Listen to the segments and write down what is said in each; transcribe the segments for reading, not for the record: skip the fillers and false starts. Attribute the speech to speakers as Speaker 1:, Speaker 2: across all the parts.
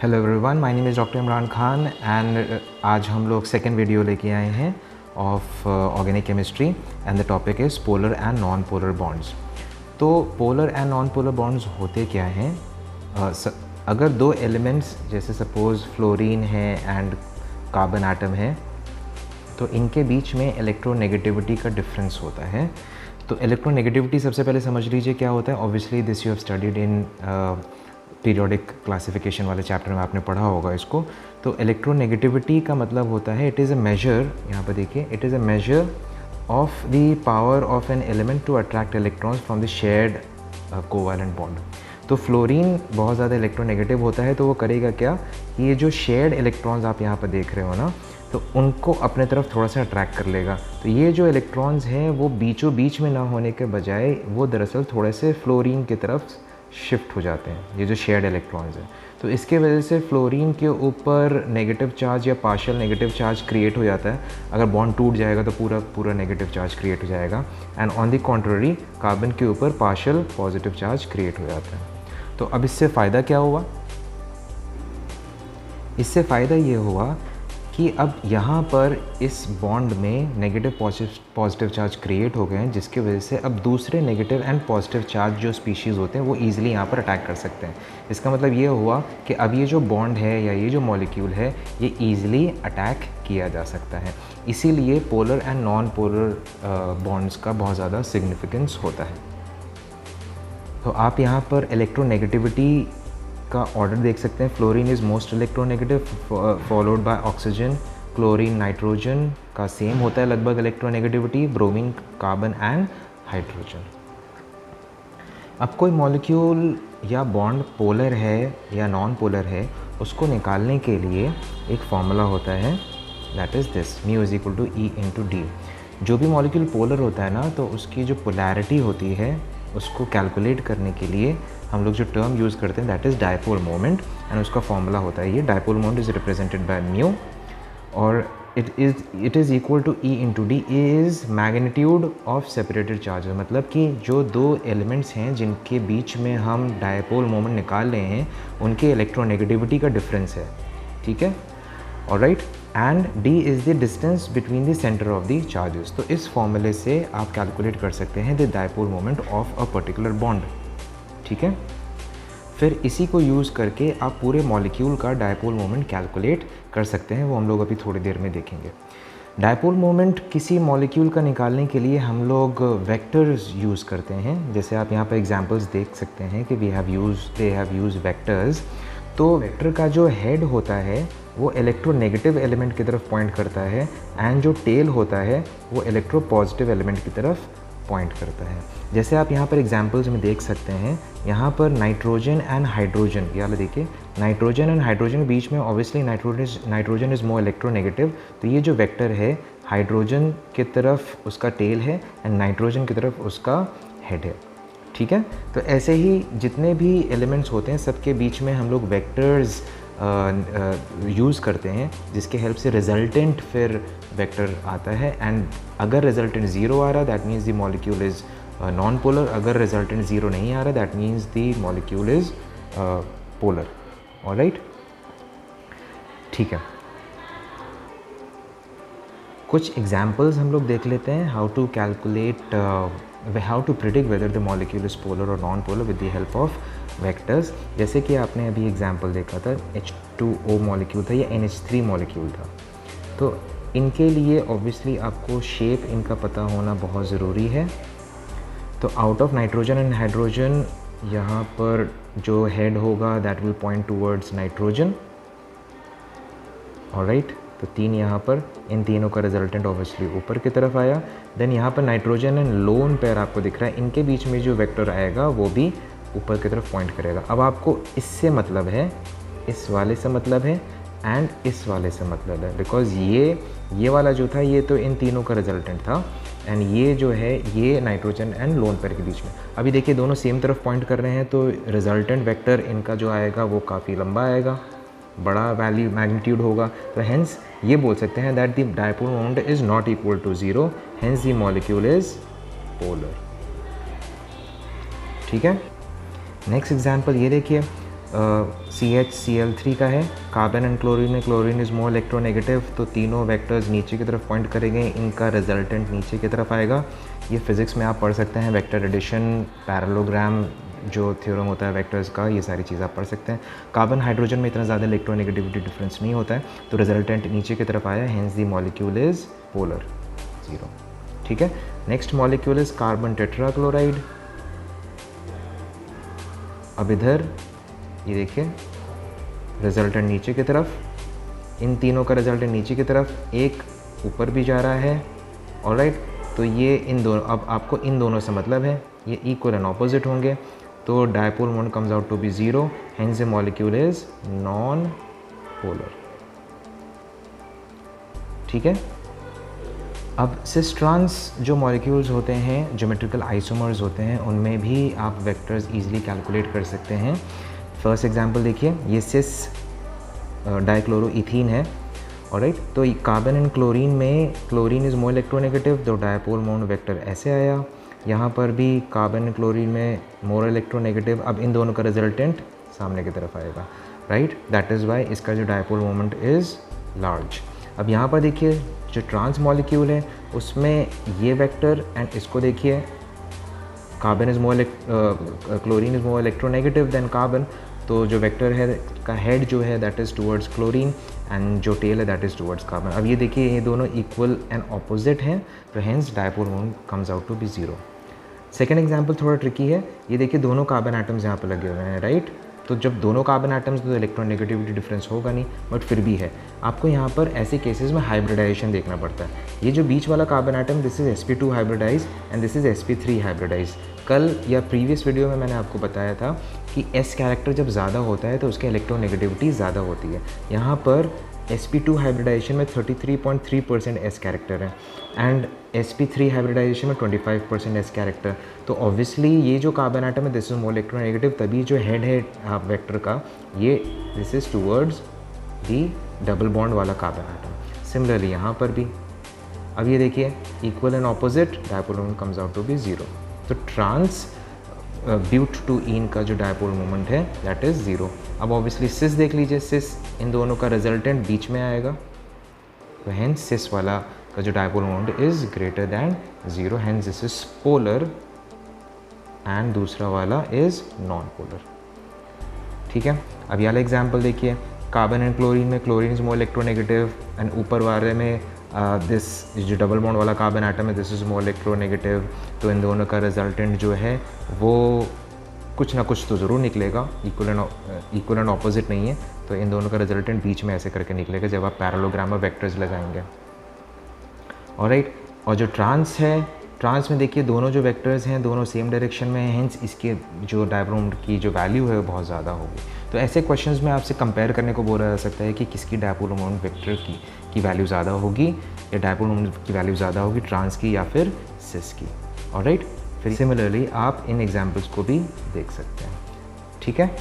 Speaker 1: Hello everyone, my name is doctor Imran Khan and आज हम लोग सेकेंड वीडियो लेके आए हैं of organic chemistry and the topic is polar and non polar bonds. तो polar and non polar bonds होते क्या हैं? अगर दो एलिमेंट्स जैसे सपोज़ फ्लोरीन है एंड कार्बन एटम है, तो इनके बीच में इलेक्ट्रोनेगेटिविटी का डिफरेंस होता है। तो इलेक्ट्रोनेगेटिविटी सबसे पहले समझ लीजिए क्या होता है। Obviously this you have studied in periodic classification वाले चैप्टर में आपने पढ़ा होगा इसको। तो इलेक्ट्रोनेगेटिविटी का मतलब होता है इट इज़ अ मेजर, यहाँ पर देखिए, it is a major of the power of an element to attract electrons from the shared covalent bond. तो फ्लोरीन बहुत ज़्यादा इलेक्ट्रोनेगेटिव होता है, तो वो करेगा क्या, ये जो शेयर्ड इलेक्ट्रॉन्स आप यहाँ पर देख रहे हो ना, तो उनको अपने तरफ थोड़ा सा अट्रैक्ट कर लेगा। तो ये जो इलेक्ट्रॉन्स हैं वो बीचों बीच में ना होने के बजाय वो दरअसल थोड़े से फ्लोरीन की तरफ शिफ्ट हो जाते हैं, ये जो शेयर्ड इलेक्ट्रॉन्स हैं। तो इसके वजह से फ्लोरीन के ऊपर नेगेटिव चार्ज या पार्शियल नेगेटिव चार्ज क्रिएट हो जाता है। अगर बॉन्ड टूट जाएगा तो पूरा पूरा नेगेटिव चार्ज क्रिएट हो जाएगा। And on the contrary carbon के ऊपर पार्शियल पॉजिटिव चार्ज क्रिएट हो जाता है। तो अब इससे फ़ायदा क्या हुआ? इससे फ़ायदा ये हुआ कि अब यहाँ पर इस बॉन्ड में नेगेटिव पॉजिटिव चार्ज क्रिएट हो गए हैं, जिसकी वजह से अब दूसरे नेगेटिव एंड पॉजिटिव चार्ज जो स्पीशीज़ होते हैं वो ईजिली यहाँ पर अटैक कर सकते हैं। इसका मतलब ये हुआ कि अब ये जो बॉन्ड है या ये जो मॉलिक्यूल है ये ईजिली अटैक किया जा सकता है। इसीलिए polar and non polar bonds का बहुत ज़्यादा सिग्निफिकेंस होता है। तो आप यहाँ पर इलेक्ट्रोनेगेटिविटी का ऑर्डर देख सकते हैं। Fluorine is most electronegative followed by oxygen, chlorine, nitrogen का सेम होता है लगभग electronegativity, bromine, carbon and hydrogen. अब कोई मॉलिक्यूल या बॉन्ड पोलर है या नॉन पोलर है, उसको निकालने के लिए एक फार्मूला होता है, that is this, mu is equal to E into D. जो भी मॉलिक्यूल पोलर होता है ना, तो उसकी जो पोलैरिटी होती है उसको कैलकुलेट करने के लिए हम लोग जो टर्म यूज़ करते हैं that is dipole moment, and उसका फॉर्मूला होता है ये dipole moment is represented by mu, और it is equal to E into D is magnitude of separated charges. मतलब कि जो दो एलिमेंट्स हैं जिनके बीच में हम डायपोल मोमेंट निकाल रहे हैं उनके इलेक्ट्रोनेगेटिविटी का डिफरेंस है, ठीक है, alright. And d is the distance between the centre of the charges. तो इस फॉर्मूले से आप कैलकुलेट कर सकते हैं the dipole moment of a particular bond, ठीक है। फिर इसी को यूज़ करके आप पूरे मॉलिक्यूल का डायपोल मोमेंट कैलकुलेट कर सकते हैं, वो हम लोग अभी थोड़ी देर में देखेंगे। डायपोल मोमेंट किसी मॉलिक्यूल का निकालने के लिए हम लोग वेक्टर्स यूज़ करते हैं। जैसे आप यहाँ पर एग्जांपल्स देख सकते हैं कि दे हैव यूज वेक्टर्स। तो वेक्टर का जो हेड होता है वो इलेक्ट्रोनेगेटिव एलिमेंट की तरफ पॉइंट करता है, एंड जो टेल होता है वो इलेक्ट्रो पॉजिटिव एलिमेंट की तरफ पॉइंट करता है। जैसे आप यहाँ पर एग्जांपल्स में देख सकते हैं, यहाँ पर नाइट्रोजन एंड हाइड्रोजन, ये वाला देखिए, नाइट्रोजन एंड हाइड्रोजन के बीच में obviously nitrogen is more electronegative. तो ये जो वेक्टर है हाइड्रोजन की तरफ उसका टेल है एंड नाइट्रोजन की तरफ उसका हेड है, ठीक है। तो ऐसे ही जितने भी एलिमेंट्स होते हैं सबके बीच में हम लोग वेक्टर्स यूज़ करते हैं, जिसके हेल्प से रिजल्टेंट फिर वेक्टर आता है। एंड अगर रिजल्टेंट ज़ीरो आ रहा that means the molecule is non polar, अगर रिजल्टेंट ज़ीरो नहीं आ रहा that means the molecule is polar, alright, ठीक है। कुछ एग्जाम्पल्स हम लोग देख लेते हैं, how to calculate, how to predict whether the molecule is polar or non polar with the help of vectors. जैसे कि आपने अभी एग्जांपल देखा था, H2O मॉलिक्यूल था या NH3 मॉलिक्यूल था। तो इनके लिए ऑब्वियसली आपको शेप इनका पता होना बहुत ज़रूरी है। तो out of nitrogen and hydrogen यहाँ पर जो हेड होगा that will point towards nitrogen, alright. तो तीन यहाँ पर, इन तीनों का रिजल्टेंट ऑब्वियसली ऊपर की तरफ आया। देन यहाँ पर नाइट्रोजन एंड लोन पेयर आपको दिख रहा है, इनके बीच में जो वेक्टर आएगा वो भी ऊपर की तरफ पॉइंट करेगा। अब आपको इससे मतलब है, इस वाले से मतलब है एंड इस वाले से मतलब है, बिकॉज ये वाला जो था ये तो इन तीनों का रिजल्टेंट था, एंड ये जो है ये नाइट्रोजन एंड लोन पेयर के बीच में। अभी देखिए दोनों सेम तरफ पॉइंट कर रहे हैं, तो रिजल्टेंट वेक्टर इनका जो आएगा वो काफ़ी लंबा आएगा, बड़ा वैल्यू मैग्नीट्यूड होगा। तो हेंस ये बोल सकते हैं that the dipole moment is not equal to zero, hence the molecule is polar, ठीक है। नेक्स्ट एग्जाम्पल ये देखिए, CH Cl3 का है, कार्बन एंड क्लोरीन में क्लोरीन इज़ मोर इलेक्ट्रोनेगेटिव, तो तीनों वेक्टर्स नीचे की तरफ पॉइंट करेंगे, इनका रिजल्टेंट नीचे की तरफ आएगा। ये फिज़िक्स में आप पढ़ सकते हैं, वेक्टर एडिशन, पैरेललोग्राम जो थ्योरम होता है वेक्टर्स का, ये सारी चीज़ आप पढ़ सकते हैं। कार्बन हाइड्रोजन में इतना ज़्यादा इलेक्ट्रोनेगेटिविटी डिफरेंस नहीं होता है, तो रिजल्टेंट नीचे की तरफ आया, hence the molecule is polar, 0। ठीक है, next molecule is carbon tetrachloride. अब इधर ये देखिए रिजल्टेंट नीचे की तरफ, इन तीनों का रिजल्टेंट नीचे की तरफ, एक ऊपर भी जा रहा है। ऑलराइट, तो ये इन दोनों, अब आपको इन दोनों से मतलब है, ये इक्वल एंड ऑपोजिट होंगे, तो dipole moment comes out to be 0, hence the molecule is non polar. ठीक है, अब सिस ट्रांस जो मॉलिक्यूल्स होते हैं, ज्योमेट्रिकल आइसोमर्स होते हैं, उनमें भी आप वेक्टर्स इजीली कैलकुलेट कर सकते हैं। फर्स्ट एग्जांपल देखिए, ये सिस डाइक्लोरोइथीन है। ऑलराइट, तो कार्बन एंड क्लोरीन में क्लोरीन इज़ मोर इलेक्ट्रोनेगेटिव, तो डायपोल मोमेंट वेक्टर ऐसे आया। यहाँ पर भी कार्बन एंड क्लोरीन में मोर इलेक्ट्रोनेगेटिव, अब इन दोनों का रिजल्टेंट सामने की तरफ आएगा। राइट, दैट इज़ वाई इसका जो डायपोल मोमेंट इज़ लार्ज। अब यहाँ पर देखिए जो ट्रांस मॉलिक्यूल है उसमें ये वेक्टर, एंड इसको देखिए, carbon is more chlorine is more electronegative than carbon, तो जो वेक्टर है का हेड जो है that is towards chlorine, and जो टेल है दैट इज़ टुवर्ड्स कार्बन। अब ये देखिए ये दोनों इक्वल एंड ऑपोजिट हैं, तो hence dipole moment comes out to be 0। Second example थोड़ा ट्रिकी है, ये देखिए दोनों कार्बन एटम्स यहाँ पर लगे हुए हैं। राइट, तो जब दोनों कार्बन एटम्स, तो इलेक्ट्रोनेगेटिविटी डिफरेंस होगा नहीं, बट फिर भी है। आपको यहाँ पर ऐसे केसेस में हाइब्रिडाइजेशन देखना पड़ता है। ये जो बीच वाला carbon atom, this is sp2 hybridise and this is sp3 hybridise. कल या प्रीवियस वीडियो में मैंने आपको बताया था कि s कैरेक्टर जब ज़्यादा होता है तो उसकी इलेक्ट्रोनेगेटिविटी ज़्यादा होती है। यहाँ पर sp2 हाइब्रिडाइजेशन में 33.3% s कैरेक्टर है, एंड sp3 हाइब्रिडाइजेशन में 25% s कैरेक्टर। तो ऑब्वियसली ये जो कार्बन एटम है दिस इज मोर इलेक्ट्रोनेगेटिव, तभी जो हेड है वेक्टर का, ये this is towards the double bond वाला कार्बन एटम। सिमिलरली यहाँ पर भी, अब ये देखिए equal and opposite, dipole moment comes out to be 0। तो ट्रांस ब्यूट टू इन का जो डायपोल मोमेंट है दैट इज़ 0। अब ऑब्वियसली सिस देख लीजिए, सिस इन दोनों का रिजल्टेंट बीच में आएगा, तो हेंस सिस वाला का जो dipole moment is greater than 0, hence this is polar and दूसरा वाला इज़ नॉन पोलर। ठीक है, अब ये वाला एग्जाम्पल देखिए, कार्बन एंड क्लोरीन में chlorine is more electronegative, and ऊपर वाले में दिस जो डबल बॉन्ड वाला कार्बन एटम है दिस इज़ मोर इलेक्ट्रोनेगेटिव, तो इन दोनों का रिजल्टेंट जो है वो कुछ ना कुछ तो ज़रूर निकलेगा, इक्वल एंड ऑपोजिट नहीं है, तो इन दोनों का रिजल्टेंट बीच में ऐसे करके निकलेगा जब आप पैरेललोग्राम में वेक्टर्स लगाएंगे। ऑलराइट, और जो ट्रांस है, ट्रांस में देखिए दोनों जो वेक्टर्स हैं दोनों सेम डायरेक्शन में हैं, हेंस इसके जो डायपोल मोमेंट की जो वैल्यू है वो बहुत ज़्यादा होगी। तो ऐसे क्वेश्चंस में आपसे कंपेयर करने को बोला जा सकता है कि किसकी डायपोल मोमेंट वेक्टर की वैल्यू ज़्यादा होगी, या डायपोल मोमेंट की वैल्यू ज़्यादा होगी ट्रांस की या फिर सिस की। ऑलराइट, फिर सिमिलरली आप इन एग्जाम्पल्स को भी देख सकते हैं। ठीक है,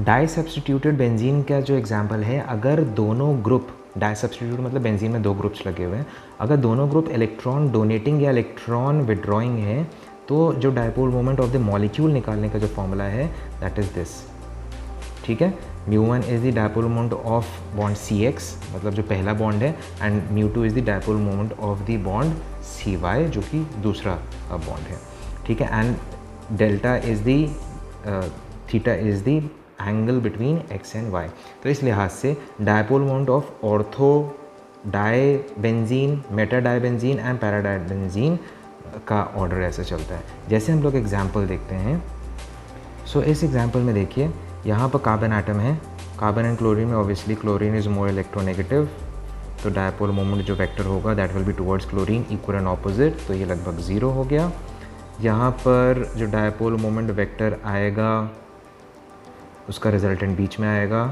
Speaker 1: डाई सब्स्टिट्यूटेड बेंजीन का जो एग्जाम्पल है, अगर दोनों ग्रुप, डाई सब्स्टिट्यूट मतलब बेंजीन में दो ग्रुप्स लगे हुए हैं, अगर दोनों ग्रुप इलेक्ट्रॉन डोनेटिंग या इलेक्ट्रॉन विड्रॉइंग है, तो जो dipole moment of the molecule निकालने का जो फॉर्मूला है दैट इज़ दिस। ठीक है, μ1 is the dipole moment of bond CX, मतलब जो पहला बॉन्ड है, and μ2 is the dipole moment of the bond CY, जो कि दूसरा बॉन्ड है। ठीक है, and delta is the theta is the angle between x and y। तो इस लिहाज से dipole moment of ortho di benzene, meta di benzene and para di benzene का ऑर्डर ऐसे चलता है। जैसे हम लोग एग्जाम्पल देखते हैं, सो इस एग्जाम्पल में देखिए यहाँ पर कार्बन एटम है, कार्बन एंड क्लोरीन में obviously chlorine is more electronegative, तो डायपोल मोमेंट जो वेक्टर होगा that will be towards chlorine, equal and opposite, तो ये लगभग 0 हो गया। यहाँ पर जो डायपोल मोमेंट वेक्टर आएगा उसका रिजल्टेंट बीच में आएगा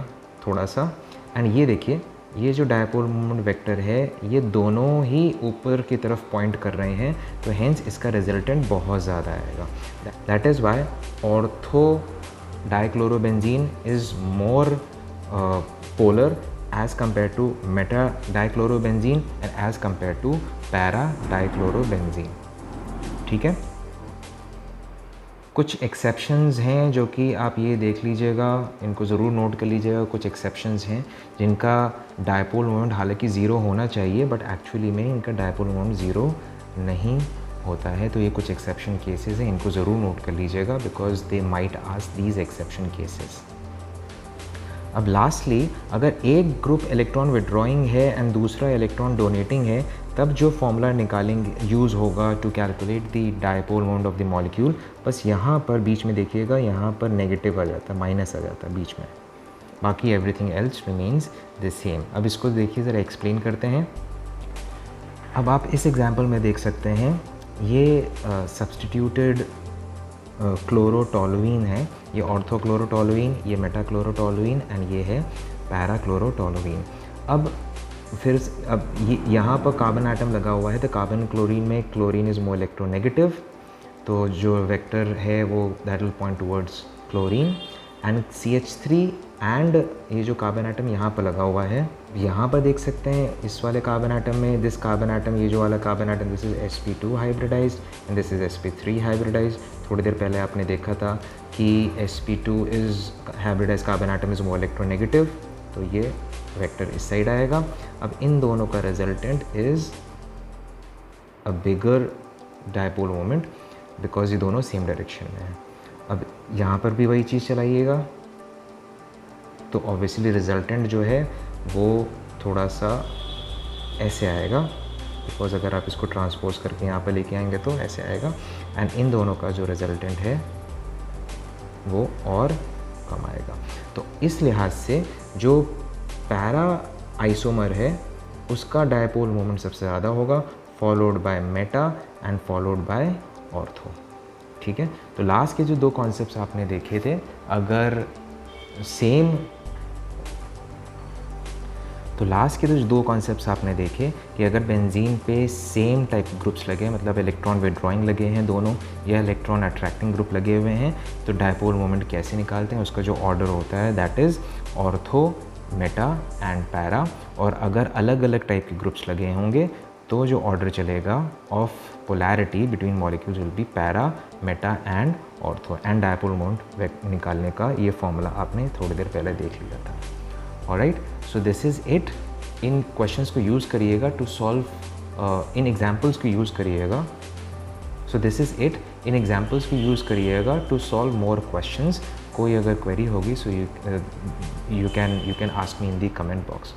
Speaker 1: थोड़ा सा, एंड ये देखिए ये जो डायपोल मोमेंट वेक्टर है ये दोनों ही ऊपर की तरफ पॉइंट कर रहे हैं, तो हेंस इसका रिजल्टेंट बहुत ज़्यादा आएगा। That is why ortho dichlorobenzene is more polar as compared to meta dichlorobenzene and as compared to para dichlorobenzene। ठीक है, कुछ एक्सेप्शंस हैं जो कि आप ये देख लीजिएगा, इनको ज़रूर नोट कर लीजिएगा। कुछ एक्सेप्शंस हैं जिनका डायपोल मोमेंट हालांकि ज़ीरो होना चाहिए, बट एक्चुअली में इनका डायपोल मोमेंट ज़ीरो नहीं होता है। तो ये कुछ एक्सेप्शन केसेस हैं, इनको ज़रूर नोट कर लीजिएगा because they might ask these exception cases. अब लास्टली, अगर एक ग्रुप इलेक्ट्रॉन विड्रॉइंग है एंड दूसरा इलेक्ट्रॉन डोनेटिंग है, तब जो फॉर्मूला निकालेंगे यूज़ होगा to calculate the dipole moment of the molecule, बस यहाँ पर बीच में देखिएगा, यहाँ पर नेगेटिव आ जाता है, माइनस आ जाता है बीच में, बाकी everything else remains the same. अब इसको देखिए ज़रा एक्सप्लेन करते हैं। अब आप इस एग्जांपल में देख सकते हैं, ये सब्सटीट्यूटेड क्लोरोटोलुइन है, ये ऑर्थोक्लोरोटोलुइन, ये मेटाक्लोरोटोलुइन एंड ये है पैराक्लोरोटोलुइन। अब फिर ये यहाँ पर कार्बन एटम लगा हुआ है, तो कार्बन क्लोरीन में क्लोरीन इज़ मोर इलेक्ट्रोनेगेटिव, तो जो वेक्टर है वो that will point towards chlorine and CH3 and ये जो कार्बन एटम यहाँ पर लगा हुआ है, यहाँ पर देख सकते हैं इस वाले कार्बन एटम में, दिस कार्बन एटम, ये जो वाला carbon atom, this is sp2 hybridised and this is sp3 hybridised. थोड़ी देर पहले आपने देखा था कि sp2 is hybridised carbon atom is more electronegative, तो ये वेक्टर इस साइड आएगा। अब इन दोनों का resultant is a bigger dipole moment because ये दोनों सेम डायरेक्शन में है। अब यहाँ पर भी वही चीज़ चलाइएगा, तो ऑब्वियसली रिजल्टेंट जो है वो थोड़ा सा ऐसे आएगा, बिकॉज अगर आप इसको ट्रांसपोज करके यहाँ पर लेके आएंगे तो ऐसे आएगा, एंड इन दोनों का जो रिजल्टेंट है वो और कम आएगा। तो इस लिहाज से जो पैरा आइसोमर है उसका डायपोल मोमेंट सबसे ज़्यादा होगा, followed by Meta and followed by ortho. ठीक है, तो लास्ट के जो दो कॉन्सेप्ट्स आपने देखे थे, अगर सेम, तो लास्ट के जो दो कॉन्सेप्ट्स आपने देखे कि अगर बेंजीन पे सेम टाइप ग्रुप्स लगे, मतलब इलेक्ट्रॉन विड्रॉइंग लगे हैं दोनों या इलेक्ट्रॉन अट्रैक्टिंग ग्रुप लगे हुए हैं, तो डायपोल मोमेंट कैसे निकालते हैं, उसका जो ऑर्डर होता है that is ortho, Meta and para. और अगर अलग अलग टाइप के ग्रुप्स लगे होंगे तो जो ऑर्डर चलेगा of polarity between molecules will be para, Meta and ortho, and dipole moment निकालने का ये फॉर्मूला आपने थोड़ी देर पहले देख लिया था। Alright, so this is it. In questions को यूज़ करिएगा टू सॉल्व, इन एग्जांपल्स को यूज़ करिएगा। So this is it, in examples को यूज़ करिएगा टू सॉल्व मोर क्वेश्चंस। कोई अगर क्वेरी होगी so you can ask me in the comment box.